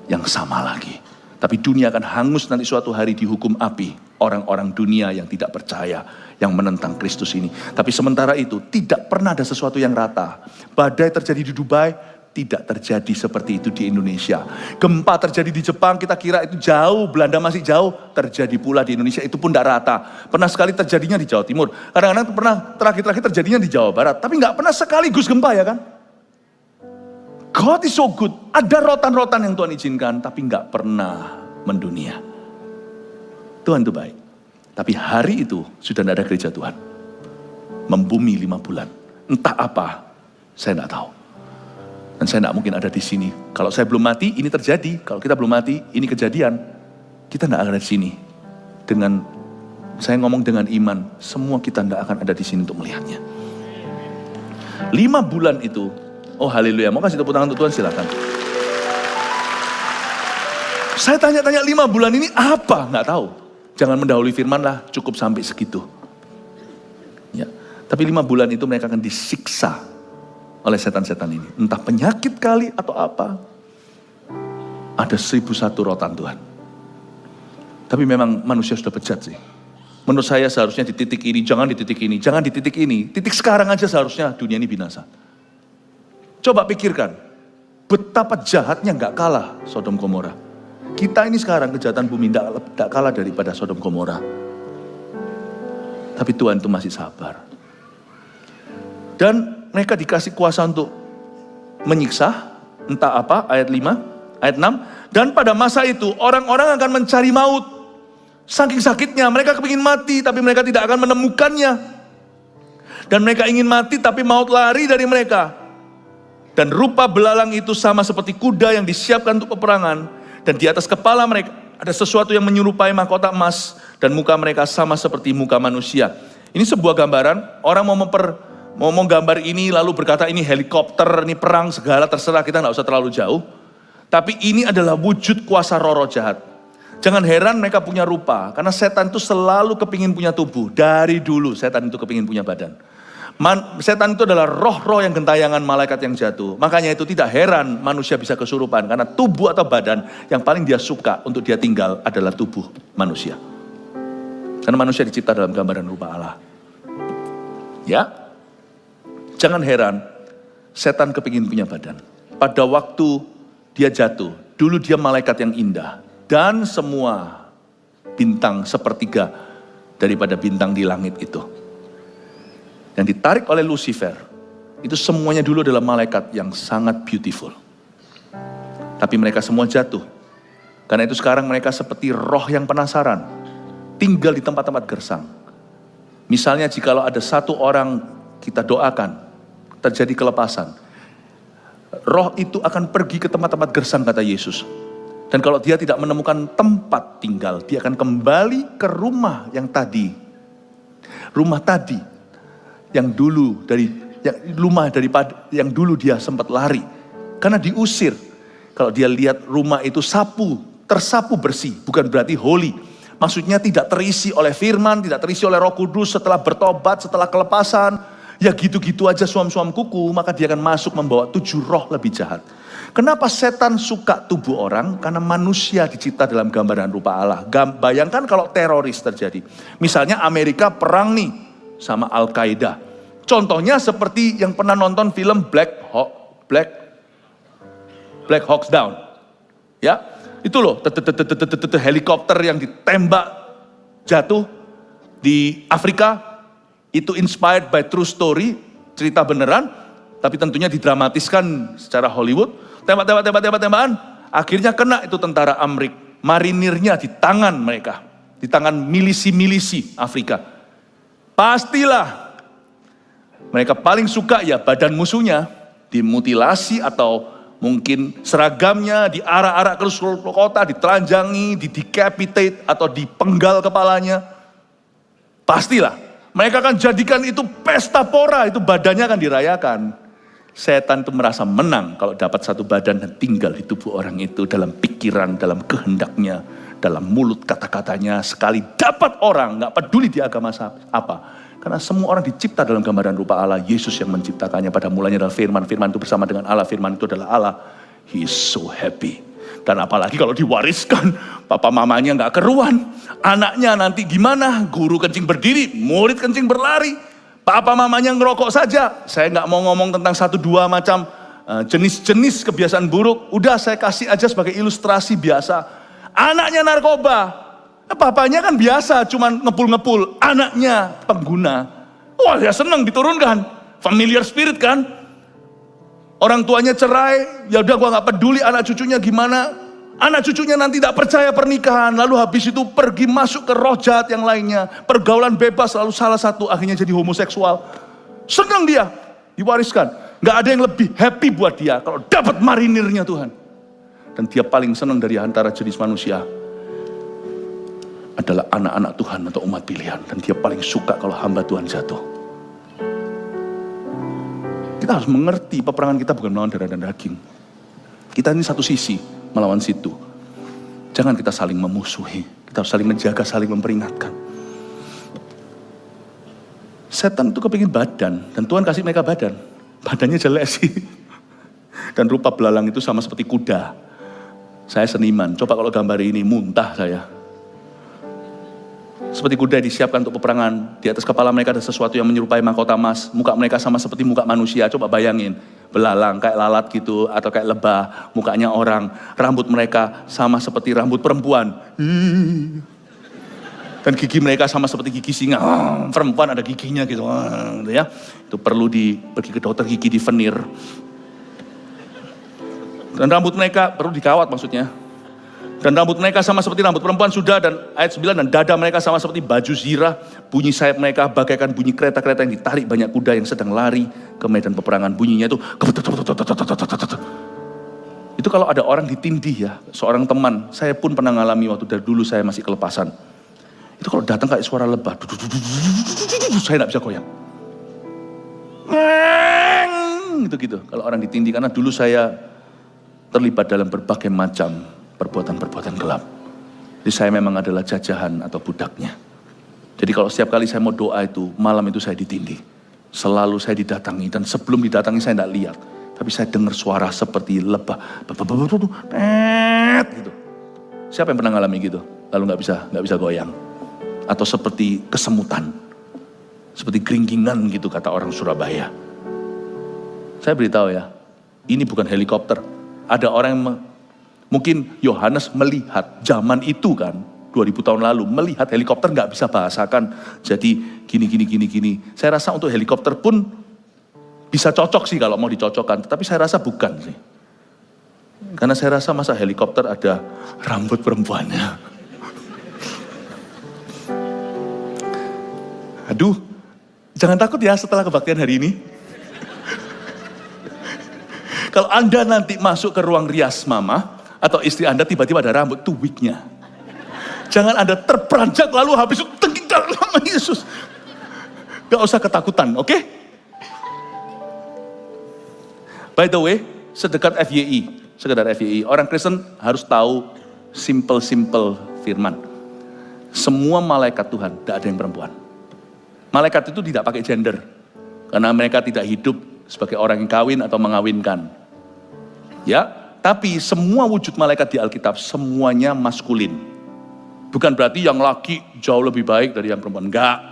yang sama lagi. Tapi dunia akan hangus nanti suatu hari dihukum api. Orang-orang dunia yang tidak percaya, yang menentang Kristus ini. Tapi sementara itu tidak pernah ada sesuatu yang rata. Badai terjadi di Dubai, tidak terjadi seperti itu di Indonesia. Gempa terjadi di Jepang, kita kira itu jauh, Belanda masih jauh, terjadi pula di Indonesia, itu pun tidak rata. Pernah sekali terjadinya di Jawa Timur, kadang-kadang pernah terakhir-terakhir terjadinya di Jawa Barat, tapi nggak pernah sekaligus gempa ya kan? God is so good, ada rotan-rotan yang Tuhan izinkan, tapi nggak pernah mendunia. Tuhan itu baik, tapi hari itu sudah tidak ada gereja Tuhan. Membumi 5 bulan, entah apa, saya tidak tahu. Dan saya tidak mungkin ada di sini. Kalau saya belum mati, ini terjadi. Kalau kita belum mati, ini kejadian. Kita tidak akan ada di sini. Saya ngomong dengan iman, semua kita tidak akan ada di sini untuk melihatnya. 5 bulan itu, oh haleluya, mau kasih tepuk tangan untuk Tuhan silakan. Saya tanya-tanya 5 bulan ini apa? Nggak tahu. Jangan mendahului firman lah, cukup sampai segitu. Ya. Tapi 5 bulan itu mereka akan disiksa oleh setan-setan ini. Entah penyakit kali atau apa. Ada 1001 rotan Tuhan. Tapi memang manusia sudah bejat sih. Menurut saya seharusnya di titik ini, jangan di titik ini, jangan di titik ini. Titik sekarang aja seharusnya dunia ini binasa. Coba pikirkan, betapa jahatnya gak kalah Sodom Gomora. Kita ini sekarang kejahatan bumi gak kalah daripada Sodom Gomora. Tapi Tuhan itu masih sabar. Dan mereka dikasih kuasa untuk menyiksa, entah apa, ayat 5, ayat 6. Dan pada masa itu orang-orang akan mencari maut. Saking sakitnya mereka kepingin mati tapi mereka tidak akan menemukannya. Dan mereka ingin mati tapi maut lari dari mereka. Dan rupa belalang itu sama seperti kuda yang disiapkan untuk peperangan. Dan di atas kepala mereka ada sesuatu yang menyerupai mahkota emas. Dan muka mereka sama seperti muka manusia. Ini sebuah gambaran, orang mau gambar ini lalu berkata ini helikopter, ini perang, segala terserah, kita gak usah terlalu jauh. Tapi ini adalah wujud kuasa roh-roh jahat. Jangan heran mereka punya rupa, karena setan itu selalu kepingin punya tubuh. Dari dulu setan itu kepingin punya badan. Setan itu adalah roh-roh yang gentayangan malaikat yang jatuh. Makanya itu tidak heran manusia bisa kesurupan, karena tubuh atau badan yang paling dia suka untuk dia tinggal adalah tubuh manusia. Karena manusia dicipta dalam gambaran rupa Allah. Ya, jangan heran, setan kepingin punya badan. Pada waktu dia jatuh, dulu dia malaikat yang indah. Dan semua bintang sepertiga daripada bintang di langit itu. Yang ditarik oleh Lucifer, itu semuanya dulu adalah malaikat yang sangat beautiful. Tapi mereka semua jatuh. Karena itu sekarang mereka seperti roh yang penasaran. Tinggal di tempat-tempat gersang. Misalnya jikalau ada satu orang kita doakan, terjadi kelepasan. Roh itu akan pergi ke tempat-tempat gersang, kata Yesus. Dan kalau dia tidak menemukan tempat tinggal, dia akan kembali ke rumah yang tadi. Rumah tadi yang dulu yang dulu dia sempat lari. Karena diusir. Kalau dia lihat rumah itu tersapu bersih, bukan berarti holy. Maksudnya tidak terisi oleh firman, tidak terisi oleh Roh Kudus setelah bertobat, setelah kelepasan. Ya gitu-gitu aja suam-suam kuku, maka dia akan masuk membawa 7 roh lebih jahat. Kenapa setan suka tubuh orang? Karena manusia dicipta dalam gambar dan rupa Allah. Bayangkan kalau teroris terjadi. Misalnya Amerika perang nih sama Al-Qaeda. Contohnya seperti yang pernah nonton film Black Hawk Down. Ya, itu loh, helikopter yang ditembak jatuh di Afrika. Itu inspired by true story, cerita beneran, tapi tentunya didramatiskan secara Hollywood. Tembakan, akhirnya kena itu tentara Amerika, marinirnya di tangan mereka, di tangan milisi-milisi Afrika. Pastilah mereka paling suka ya badan musuhnya dimutilasi atau mungkin seragamnya diarak-arak ke seluruh kota, ditelanjangi, didecapitate atau dipenggal kepalanya. Pastilah mereka akan jadikan itu pesta pora, itu badannya akan dirayakan. Setan itu merasa menang kalau dapat satu badan dan tinggal di tubuh orang itu dalam pikiran, dalam kehendaknya, dalam mulut kata-katanya. Sekali dapat orang, gak peduli di agama apa. Karena semua orang dicipta dalam gambaran rupa Allah. Yesus yang menciptakannya, pada mulanya adalah firman. Firman itu bersama dengan Allah, firman itu adalah Allah. He is so happy. Dan apalagi kalau diwariskan, papa mamanya gak keruan. Anaknya nanti gimana? Guru kencing berdiri, murid kencing berlari. Papa mamanya ngerokok saja. Saya nggak mau ngomong tentang 1-2 macam jenis-jenis kebiasaan buruk. Udah saya kasih aja sebagai ilustrasi biasa. Anaknya narkoba. Papanya kan biasa, cuman ngepul-ngepul. Anaknya pengguna. Wah ya seneng diturunkan. Familiar spirit kan. Orang tuanya cerai. Ya udah gua nggak peduli anak cucunya gimana. Anak cucunya nanti tidak percaya pernikahan, lalu habis itu pergi masuk ke roh jahat yang lainnya. Pergaulan bebas, lalu salah satu akhirnya jadi homoseksual. Senang dia, diwariskan. Gak ada yang lebih happy buat dia kalau dapat marinirnya Tuhan. Dan dia paling senang dari antara jenis manusia adalah anak-anak Tuhan atau umat pilihan. Dan dia paling suka kalau hamba Tuhan jatuh. Kita harus mengerti peperangan kita bukan melawan darah dan daging. Kita ini satu sisi melawan situ. Jangan kita saling memusuhi. Kita harus saling menjaga, saling memperingatkan. Setan itu kepingin badan. Dan Tuhan kasih mereka badan. Badannya jelek sih. Dan rupa belalang itu sama seperti kuda. Saya seniman. Coba kalau gambar ini muntah saya. Seperti kuda disiapkan untuk peperangan. Di atas kepala mereka ada sesuatu yang menyerupai mahkota emas. Muka mereka sama seperti muka manusia. Coba bayangin. Belalang kayak lalat gitu atau kayak lebah, mukanya orang, rambut mereka sama seperti rambut perempuan. Dan gigi mereka sama seperti gigi singa. Perempuan ada giginya gitu ya. Itu perlu pergi ke dokter gigi di venir. Dan rambut mereka perlu dikawat maksudnya. Dan rambut mereka sama seperti rambut perempuan sudah, dan ayat 9, dan dada mereka sama seperti baju zirah, bunyi sayap mereka bagaikan bunyi kereta-kereta yang ditarik banyak kuda yang sedang lari ke medan peperangan. Bunyinya itu kalau ada orang ditindih ya, seorang teman, saya pun pernah ngalami waktu dari dulu saya masih kelepasan. Itu kalau datang kayak suara lebah, saya nggak bisa goyang. Gitu kalau orang ditindih, karena dulu saya terlibat dalam berbagai macam perbuatan-perbuatan gelap. Jadi saya memang adalah jajahan atau budaknya. Jadi kalau setiap kali saya mau doa itu, malam itu saya ditindih. Selalu saya didatangi, dan sebelum didatangi saya tidak lihat. Tapi saya dengar suara seperti lebah. Gitu. Siapa yang pernah ngalami gitu? Lalu nggak bisa goyang. Atau seperti kesemutan. Seperti geringgingan gitu kata orang Surabaya. Saya beritahu ya, ini bukan helikopter. Ada orang yang mungkin Yohanes melihat zaman itu kan, 2000 tahun lalu, melihat helikopter nggak bisa bahasakan. Jadi gini. Saya rasa untuk helikopter pun bisa cocok sih kalau mau dicocokkan. Tetapi saya rasa bukan sih. Karena saya rasa masa helikopter ada rambut perempuannya. Aduh, jangan takut ya setelah kebaktian hari ini. Kalau Anda nanti masuk ke ruang rias mama, atau istri Anda tiba-tiba ada rambut, itu wignya. Jangan Anda terperanjat lalu habis itu tengking dalam nama Yesus. Gak usah ketakutan, oke? By the way, sedekat sekedar FYI, orang Kristen harus tahu simple firman. Semua malaikat Tuhan, tidak ada yang perempuan. Malaikat itu tidak pakai gender, karena mereka tidak hidup sebagai orang yang kawin atau mengawinkan. Ya, tapi semua wujud malaikat di Alkitab semuanya maskulin. Bukan berarti yang laki jauh lebih baik dari yang perempuan. Enggak.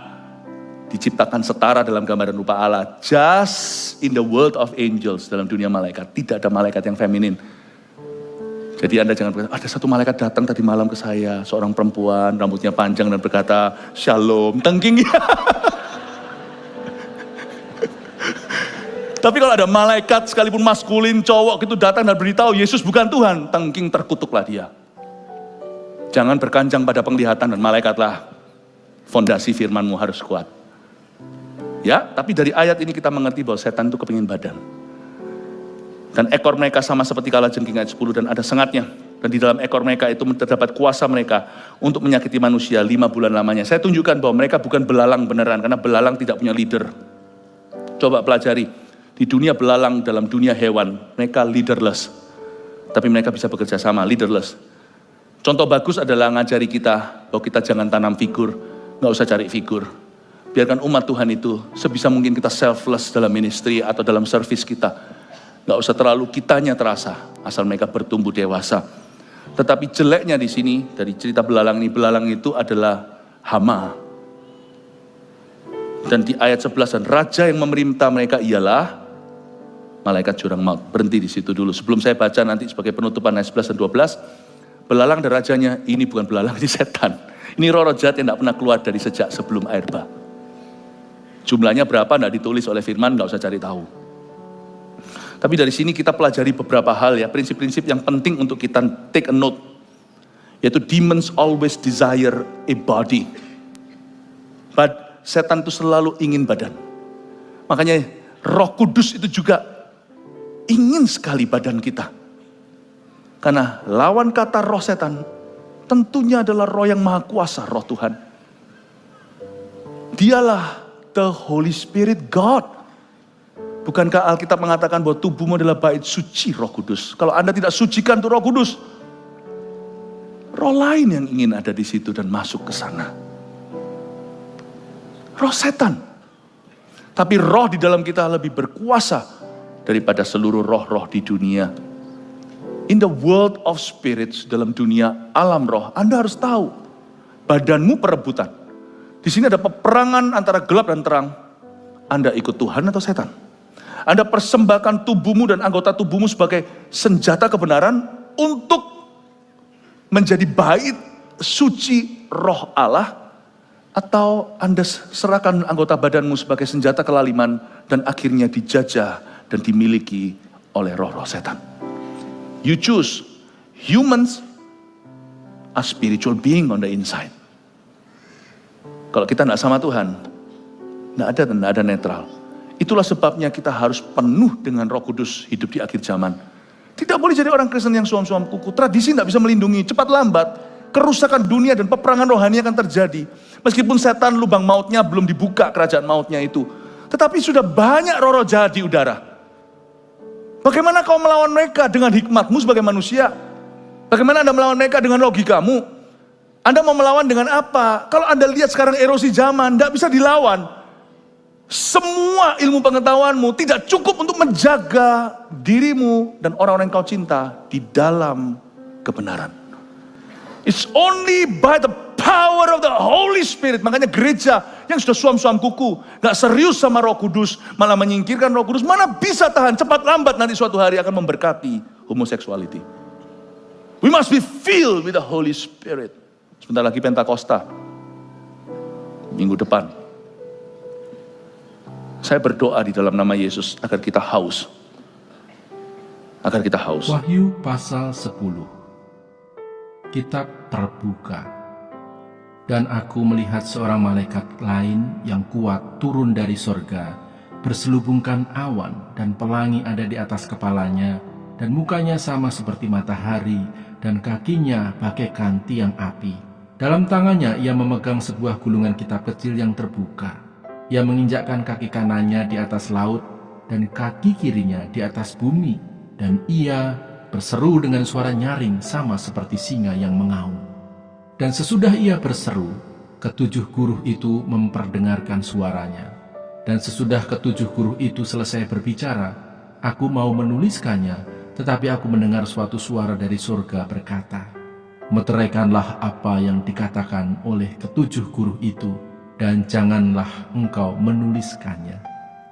Diciptakan setara dalam gambaran rupa Allah. Just in the world of angels, dalam dunia malaikat. Tidak ada malaikat yang feminin. Jadi Anda jangan berkata, ada satu malaikat datang tadi malam ke saya. Seorang perempuan, rambutnya panjang dan berkata, Shalom, tengking. Tapi kalau ada malaikat sekalipun maskulin, cowok itu datang dan beritahu Yesus bukan Tuhan, tengking terkutuklah dia. Jangan berkanjang pada penglihatan dan malaikatlah. Fondasi firman-Mu harus kuat. Ya, tapi dari ayat ini kita mengerti bahwa setan itu kepingin badan. Dan ekor mereka sama seperti kalajengking ayat 10 dan ada sengatnya. Dan di dalam ekor mereka itu terdapat kuasa mereka untuk menyakiti manusia 5 bulan lamanya. Saya tunjukkan bahwa mereka bukan belalang beneran, karena belalang tidak punya leader. Coba pelajari. Di dunia belalang, dalam dunia hewan, mereka leaderless. Tapi mereka bisa bekerja sama, leaderless. Contoh bagus adalah ngajari kita bahwa kita jangan tanam figur, nggak usah cari figur. Biarkan umat Tuhan itu sebisa mungkin kita selfless dalam ministry atau dalam service kita. Nggak usah terlalu kitanya terasa, asal mereka bertumbuh dewasa. Tetapi jeleknya di sini, dari cerita belalang ini, belalang itu adalah hama. Dan di ayat 11, dan raja yang memerintah mereka ialah malaikat jurang maut. Berhenti di situ dulu. Sebelum saya baca nanti sebagai penutupan ayat 11 dan 12. Belalang dan rajanya, ini bukan belalang, ini setan. Ini roh-roh jahat yang tidak pernah keluar dari sejak sebelum air bah. Jumlahnya berapa tidak ditulis oleh firman, nggak usah cari tahu. Tapi dari sini kita pelajari beberapa hal ya, prinsip-prinsip yang penting untuk kita take a note. Yaitu demons always desire a body. But setan itu selalu ingin badan. Makanya Roh Kudus itu juga ingin sekali badan kita. Karena lawan kata roh setan tentunya adalah roh yang maha kuasa, roh Tuhan. Dialah the Holy Spirit God. Bukankah Alkitab mengatakan bahwa tubuhmu adalah bait suci Roh Kudus? Kalau Anda tidak sucikan tuh Roh Kudus, roh lain yang ingin ada di situ dan masuk ke sana. Roh setan. Tapi roh di dalam kita lebih berkuasa daripada seluruh roh-roh di dunia. In the world of spirits, dalam dunia alam roh, Anda harus tahu, badanmu perebutan. Di sini ada peperangan antara gelap dan terang. Anda ikut Tuhan atau setan? Anda persembahkan tubuhmu dan anggota tubuhmu sebagai senjata kebenaran untuk menjadi bait suci roh Allah, atau Anda serahkan anggota badanmu sebagai senjata kelaliman dan akhirnya dijajah dan dimiliki oleh roh-roh setan. You choose. Humans are spiritual being on the inside. Kalau kita tidak sama Tuhan, tidak ada netral. Itulah sebabnya kita harus penuh dengan Roh Kudus hidup di akhir zaman. Tidak boleh jadi orang Kristen yang suam-suam kuku. Tradisi tidak bisa melindungi. Cepat lambat, kerusakan dunia dan peperangan rohani akan terjadi. Meskipun setan lubang mautnya belum dibuka, kerajaan mautnya itu. Tetapi sudah banyak roh-roh jahat di udara. Bagaimana kau melawan mereka dengan hikmatmu sebagai manusia? Bagaimana Anda melawan mereka dengan logikamu? Anda mau melawan dengan apa? Kalau Anda lihat sekarang erosi zaman, tidak bisa dilawan. Semua ilmu pengetahuanmu tidak cukup untuk menjaga dirimu dan orang-orang yang kau cinta di dalam kebenaran. It's only by the power of the Holy Spirit. Makanya gereja yang sudah suam-suam kuku, gak serius sama Roh Kudus, malah menyingkirkan Roh Kudus, mana bisa tahan, cepat lambat nanti suatu hari akan memberkati homoseksuality. We must be filled with the Holy Spirit. Sebentar lagi Pentakosta, minggu depan. Saya berdoa di dalam nama Yesus agar kita haus. Wahyu pasal 10. Kitab terbuka. Dan aku melihat seorang malaikat lain yang kuat turun dari sorga, berselubungkan awan dan pelangi ada di atas kepalanya, dan mukanya sama seperti matahari, dan kakinya bagaikan tiang api. Dalam tangannya ia memegang sebuah gulungan kitab kecil yang terbuka. Ia menginjakkan kaki kanannya di atas laut, dan kaki kirinya di atas bumi, dan ia berseru dengan suara nyaring sama seperti singa yang mengaum. Dan sesudah ia berseru, ketujuh guruh itu memperdengarkan suaranya. Dan sesudah ketujuh guruh itu selesai berbicara, aku mau menuliskannya, tetapi aku mendengar suatu suara dari surga berkata, meteraikanlah apa yang dikatakan oleh ketujuh guruh itu, dan janganlah engkau menuliskannya.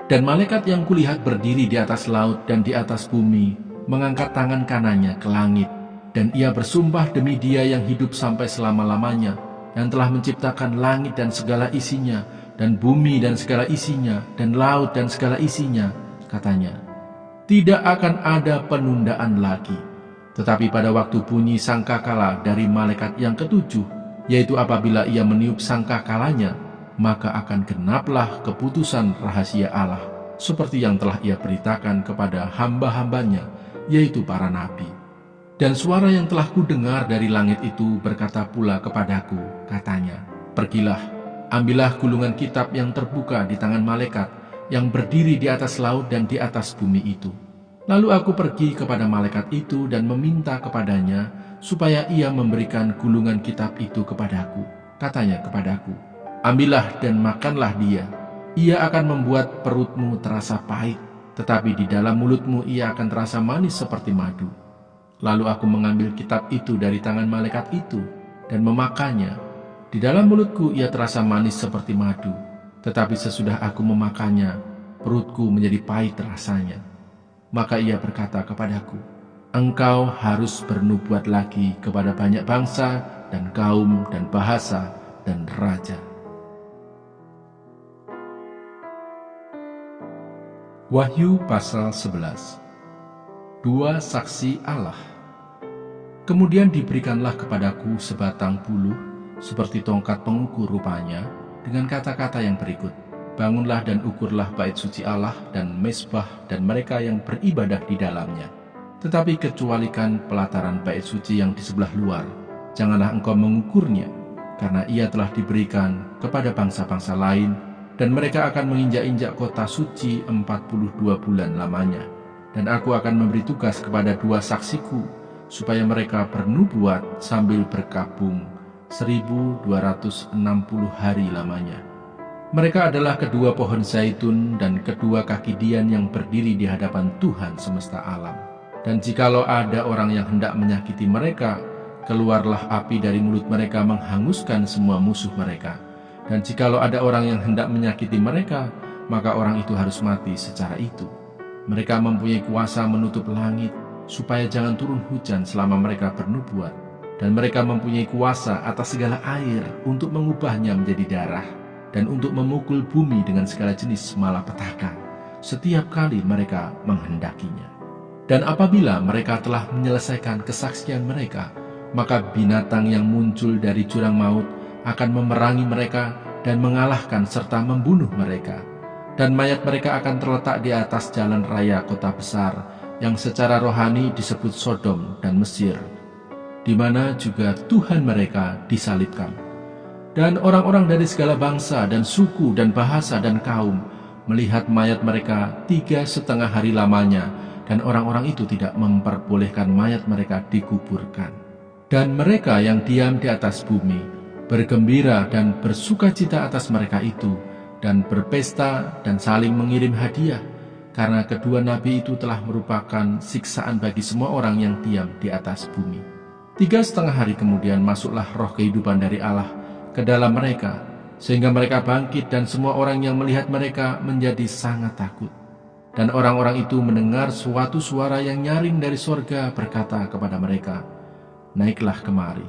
Dan malaikat yang kulihat berdiri di atas laut dan di atas bumi, mengangkat tangan kanannya ke langit, dan ia bersumpah demi Dia yang hidup sampai selama-lamanya, yang telah menciptakan langit dan segala isinya, dan bumi dan segala isinya, dan laut dan segala isinya, katanya, tidak akan ada penundaan lagi. Tetapi pada waktu bunyi sangkakala dari malaikat yang ketujuh, yaitu apabila ia meniup sangkakalanya, maka akan genaplah keputusan rahasia Allah, seperti yang telah ia beritakan kepada hamba-hambanya, yaitu para nabi. Dan suara yang telah kudengar dari langit itu berkata pula kepadaku, katanya, pergilah, ambillah gulungan kitab yang terbuka di tangan malaikat yang berdiri di atas laut dan di atas bumi itu. Lalu aku pergi kepada malaikat itu dan meminta kepadanya supaya ia memberikan gulungan kitab itu kepadaku. Katanya kepadaku, ambillah dan makanlah dia. Ia akan membuat perutmu terasa pahit, tetapi di dalam mulutmu ia akan terasa manis seperti madu. Lalu aku mengambil kitab itu dari tangan malaikat itu dan memakannya. Di dalam mulutku ia terasa manis seperti madu, tetapi sesudah aku memakannya, perutku menjadi pahit rasanya. Maka ia berkata kepadaku, engkau harus bernubuat lagi kepada banyak bangsa dan kaum dan bahasa dan raja. Wahyu pasal 11. Dua saksi Allah. Kemudian diberikanlah kepadaku sebatang buluh, seperti tongkat pengukur rupanya, dengan kata-kata yang berikut, bangunlah dan ukurlah bait suci Allah dan mezbah dan mereka yang beribadah di dalamnya. Tetapi kecualikan pelataran bait suci yang di sebelah luar, janganlah engkau mengukurnya, karena ia telah diberikan kepada bangsa-bangsa lain, dan mereka akan menginjak-injak kota suci 42 bulan lamanya. Dan aku akan memberi tugas kepada dua saksiku, supaya mereka bernubuat sambil berkabung 1260 hari lamanya. Mereka adalah kedua pohon zaitun dan kedua kaki dian yang berdiri di hadapan Tuhan semesta alam. Dan jikalau ada orang yang hendak menyakiti mereka, keluarlah api dari mulut mereka menghanguskan semua musuh mereka. Dan jikalau ada orang yang hendak menyakiti mereka, maka orang itu harus mati secara itu. Mereka mempunyai kuasa menutup langit, supaya jangan turun hujan selama mereka bernubuat. Dan mereka mempunyai kuasa atas segala air untuk mengubahnya menjadi darah, dan untuk memukul bumi dengan segala jenis malapetaka, setiap kali mereka menghendakinya. Dan apabila mereka telah menyelesaikan kesaksian mereka, maka binatang yang muncul dari jurang maut akan memerangi mereka dan mengalahkan serta membunuh mereka. Dan mayat mereka akan terletak di atas jalan raya kota besar, yang secara rohani disebut Sodom dan Mesir, di mana juga Tuhan mereka disalibkan. Dan orang-orang dari segala bangsa dan suku dan bahasa dan kaum melihat mayat mereka 3,5 hari lamanya, dan orang-orang itu tidak memperbolehkan mayat mereka dikuburkan. Dan mereka yang diam di atas bumi bergembira dan bersukacita atas mereka itu, dan berpesta dan saling mengirim hadiah, karena kedua nabi itu telah merupakan siksaan bagi semua orang yang diam di atas bumi. 3,5 hari kemudian masuklah roh kehidupan dari Allah ke dalam mereka, sehingga mereka bangkit dan semua orang yang melihat mereka menjadi sangat takut. Dan orang-orang itu mendengar suatu suara yang nyaring dari sorga berkata kepada mereka, "Naiklah kemari."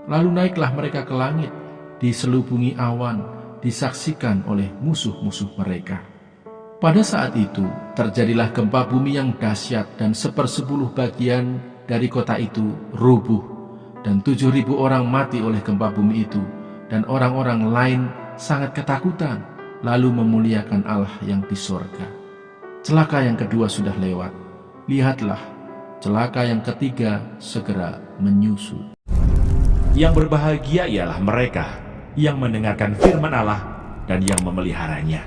Lalu naiklah mereka ke langit, diselubungi awan, disaksikan oleh musuh-musuh mereka. Pada saat itu terjadilah gempa bumi yang dahsyat dan 1/10 bagian dari kota itu rubuh, dan 7.000 orang mati oleh gempa bumi itu, dan orang-orang lain sangat ketakutan, lalu memuliakan Allah yang di sorga. Celaka yang kedua sudah lewat, lihatlah, celaka yang ketiga segera menyusul. Yang berbahagia ialah mereka yang mendengarkan firman Allah dan yang memeliharanya.